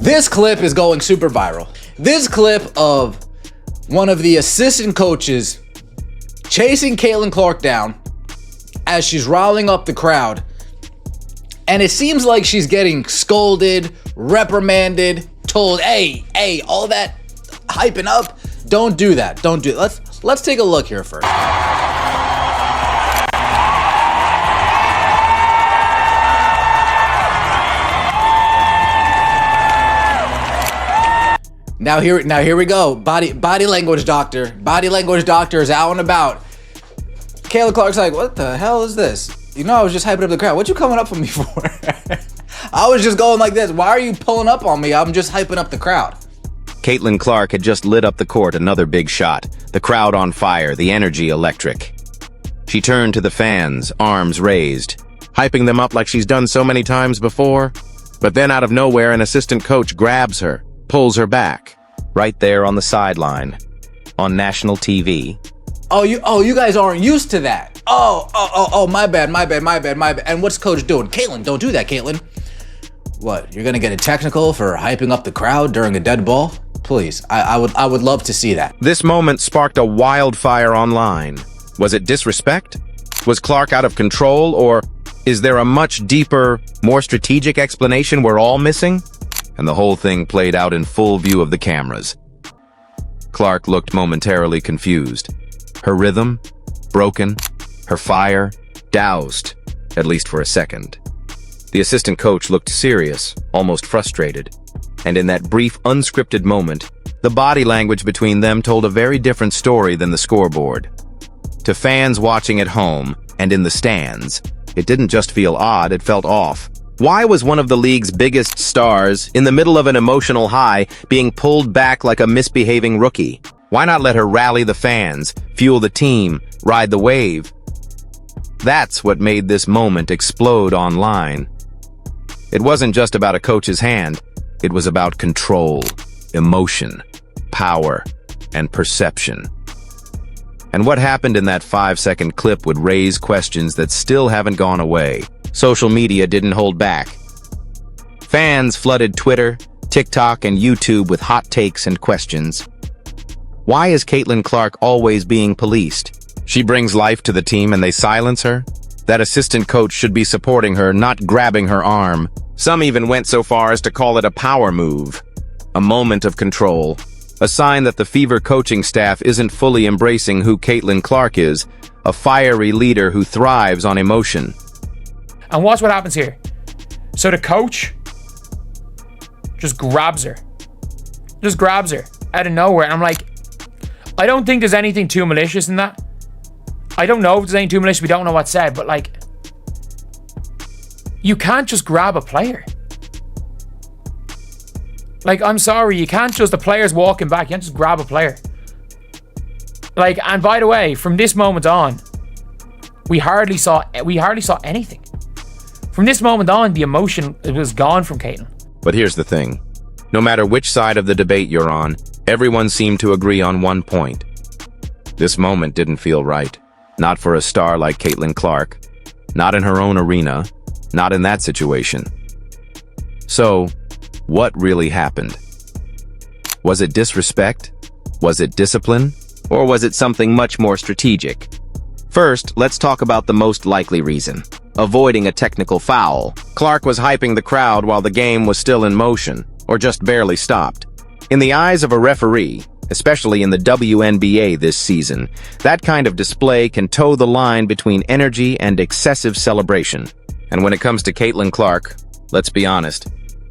This clip is going super viral. This clip of one of the assistant coaches chasing Caitlin Clark down as she's riling up the crowd. And it seems like she's getting scolded, reprimanded, told, hey, all that hyping up, don't do that. Don't do it. Let's take a look here first. Now here we go. Body language doctor. Body language doctor is out and about. Caitlin Clark's like, what the hell is this? You know, I was just hyping up the crowd. What you coming up for me for? I was just going like this. Why are you pulling up on me? I'm just hyping up the crowd. Caitlin Clark had just lit up the court, another big shot. The crowd on fire, the energy electric. She turned to the fans, arms raised, hyping them up like she's done so many times before. But then out of nowhere, an assistant coach grabs her, pulls her back, right there on the sideline, on national TV. Oh, you guys aren't used to that. Oh, my bad. And what's coach doing? Caitlin, don't do that, Caitlin. What, you're gonna get a technical for hyping up the crowd during a dead ball? Please, I would love to see that. This moment sparked a wildfire online. Was it disrespect? Was Clark out of control? Or is there a much deeper, more strategic explanation we're all missing? And the whole thing played out in full view of the cameras. Clark looked momentarily confused. Her rhythm, broken, her fire, doused, at least for a second. The assistant coach looked serious, almost frustrated. And in that brief, unscripted moment, the body language between them told a very different story than the scoreboard. To fans watching at home and in the stands, it didn't just feel odd, it felt off. Why was one of the league's biggest stars, in the middle of an emotional high, being pulled back like a misbehaving rookie? Why not let her rally the fans, fuel the team, ride the wave? That's what made this moment explode online. It wasn't just about a coach's hand. It was about control, emotion, power, and perception. And what happened in that 5-second clip would raise questions that still haven't gone away. Social media didn't hold back. Fans flooded Twitter, TikTok, and YouTube with hot takes and questions. Why is Caitlin Clark always being policed? She brings life to the team and they silence her? That assistant coach should be supporting her, not grabbing her arm. Some even went so far as to call it a power move. A moment of control. A sign that the Fever coaching staff isn't fully embracing who Caitlin Clark is, a fiery leader who thrives on emotion. And watch what happens here. So the coach just grabs her. Just grabs her out of nowhere. And I'm like, I don't think there's anything too malicious in that. I don't know if there's anything too malicious. We don't know what's said. But like, you can't just grab a player. Like, I'm sorry. You can't just, the player's walking back. You can't just grab a player. Like, and by the way, from this moment on, we hardly saw anything. From this moment on, the emotion was gone from Caitlin. But here's the thing. No matter which side of the debate you're on, everyone seemed to agree on one point. This moment didn't feel right. Not for a star like Caitlin Clark. Not in her own arena. Not in that situation. So, what really happened? Was it disrespect? Was it discipline? Or was it something much more strategic? First, let's talk about the most likely reason. Avoiding a technical foul. Clark was hyping the crowd while the game was still in motion, or just barely stopped. In the eyes of a referee, especially in the WNBA this season, that kind of display can toe the line between energy and excessive celebration. And when it comes to Caitlin Clark, let's be honest,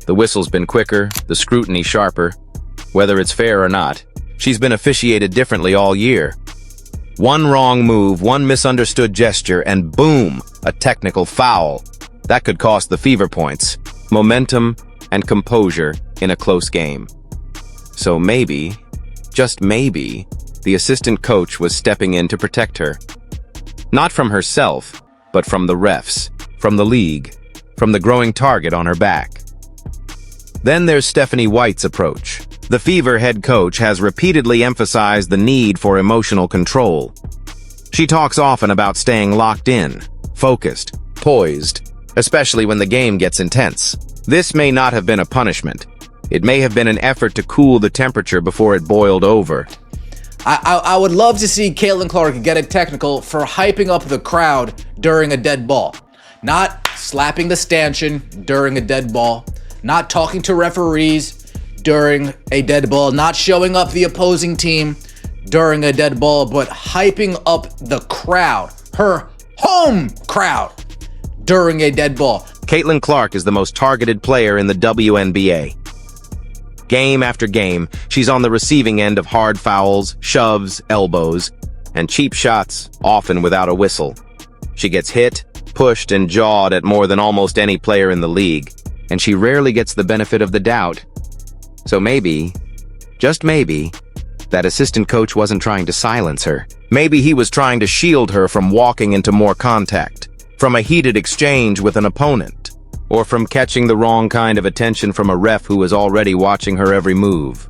the whistle's been quicker, the scrutiny sharper. Whether it's fair or not, she's been officiated differently all year. One wrong move, one misunderstood gesture, and boom, a technical foul. That could cost the Fever points, momentum, and composure in a close game. So maybe, just maybe, the assistant coach was stepping in to protect her. Not from herself, but from the refs, from the league, from the growing target on her back. Then there's Stephanie White's approach. The Fever head coach has repeatedly emphasized the need for emotional control. She talks often about staying locked in, focused, poised, especially when the game gets intense. This may not have been a punishment. It may have been an effort to cool the temperature before it boiled over. I would love to see Caitlin Clark get a technical for hyping up the crowd during a dead ball. Not slapping the stanchion during a dead ball. Not talking to referees during a dead ball. Not showing up the opposing team during a dead ball, but hyping up the crowd, her home crowd, during a dead ball. Caitlin Clark is the most targeted player in the WNBA. Game after game, she's on the receiving end of hard fouls, shoves, elbows, and cheap shots, often without a whistle. She gets hit, pushed, and jawed at more than almost any player in the league, and she rarely gets the benefit of the doubt. So maybe, just maybe, that assistant coach wasn't trying to silence her. Maybe he was trying to shield her from walking into more contact, from a heated exchange with an opponent, or from catching the wrong kind of attention from a ref who was already watching her every move.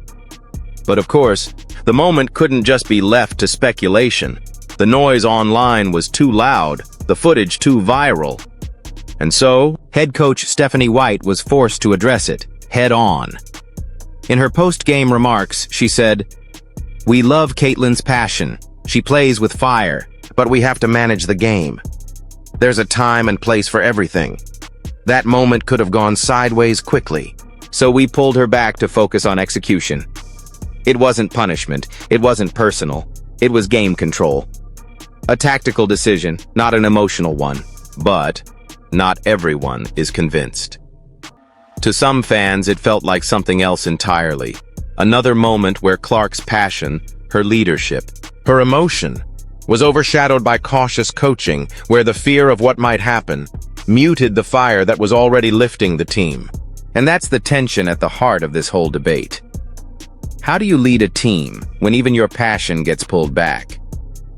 But of course, the moment couldn't just be left to speculation. The noise online was too loud, the footage too viral. And so, head coach Stephanie White was forced to address it, head on. In her post-game remarks, she said, "We love Caitlin's passion. She plays with fire, but we have to manage the game. There's a time and place for everything. That moment could have gone sideways quickly, so we pulled her back to focus on execution. It wasn't punishment, it wasn't personal, it was game control. A tactical decision, not an emotional one, but not everyone is convinced." To some fans, it felt like something else entirely. Another moment where Clark's passion, her leadership, her emotion, was overshadowed by cautious coaching, where the fear of what might happen muted the fire that was already lifting the team. And that's the tension at the heart of this whole debate. How do you lead a team when even your passion gets pulled back?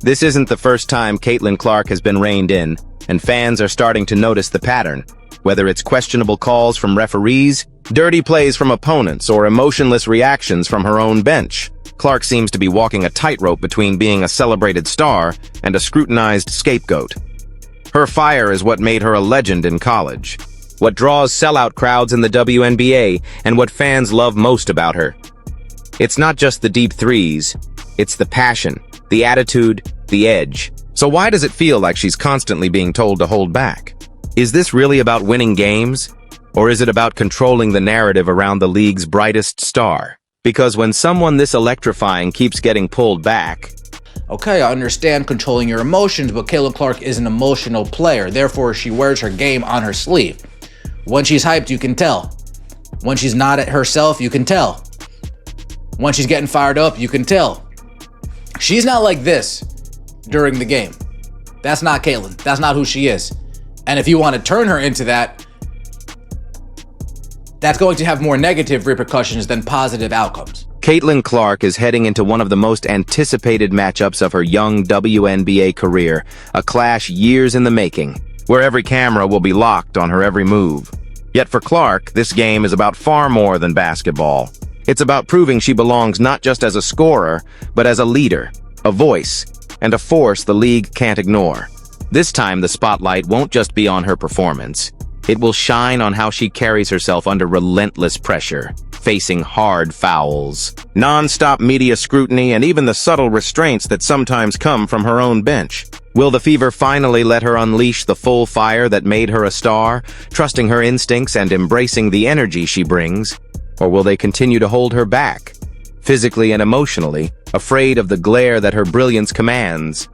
This isn't the first time Caitlin Clark has been reined in, and fans are starting to notice the pattern. Whether it's questionable calls from referees, dirty plays from opponents, or emotionless reactions from her own bench, Clark seems to be walking a tightrope between being a celebrated star and a scrutinized scapegoat. Her fire is what made her a legend in college, what draws sellout crowds in the WNBA, and what fans love most about her. It's not just the deep threes, it's the passion, the attitude, the edge. So why does it feel like she's constantly being told to hold back? Is this really about winning games? Or is it about controlling the narrative around the league's brightest star? Because when someone this electrifying keeps getting pulled back... Okay, I understand controlling your emotions, but Caitlin Clark is an emotional player. Therefore, she wears her game on her sleeve. When she's hyped, you can tell. When she's not at herself, you can tell. When she's getting fired up, you can tell. She's not like this during the game. That's not Caitlin. That's not who she is. And if you want to turn her into that, that's going to have more negative repercussions than positive outcomes. Caitlin Clark is heading into one of the most anticipated matchups of her young WNBA career, a clash years in the making, where every camera will be locked on her every move. Yet for Clark, this game is about far more than basketball. It's about proving she belongs not just as a scorer, but as a leader, a voice, and a force the league can't ignore. This time, the spotlight won't just be on her performance. It will shine on how she carries herself under relentless pressure, facing hard fouls, non-stop media scrutiny, and even the subtle restraints that sometimes come from her own bench. Will the fever finally let her unleash the full fire that made her a star, trusting her instincts and embracing the energy she brings? Or will they continue to hold her back, physically and emotionally, afraid of the glare that her brilliance commands?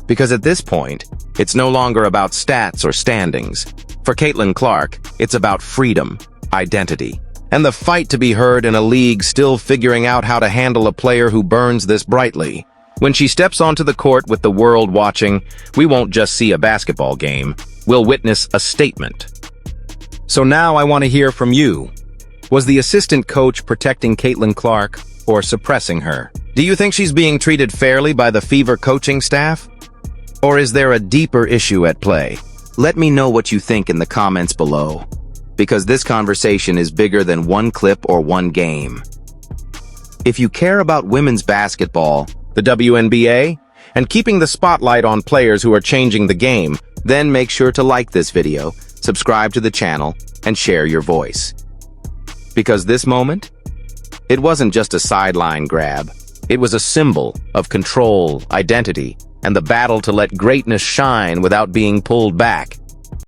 Because at this point, it's no longer about stats or standings. For Caitlin Clark, it's about freedom, identity, and the fight to be heard in a league still figuring out how to handle a player who burns this brightly. When she steps onto the court with the world watching, we won't just see a basketball game, we'll witness a statement. So now I want to hear from you. Was the assistant coach protecting Caitlin Clark or suppressing her? Do you think she's being treated fairly by the Fever coaching staff? Or is there a deeper issue at play? Let me know what you think in the comments below, because this conversation is bigger than one clip or one game. If you care about women's basketball, the WNBA, and keeping the spotlight on players who are changing the game, then make sure to like this video, subscribe to the channel, and share your voice. Because this moment, it wasn't just a sideline grab. It was a symbol of control, identity, and the battle to let greatness shine without being pulled back.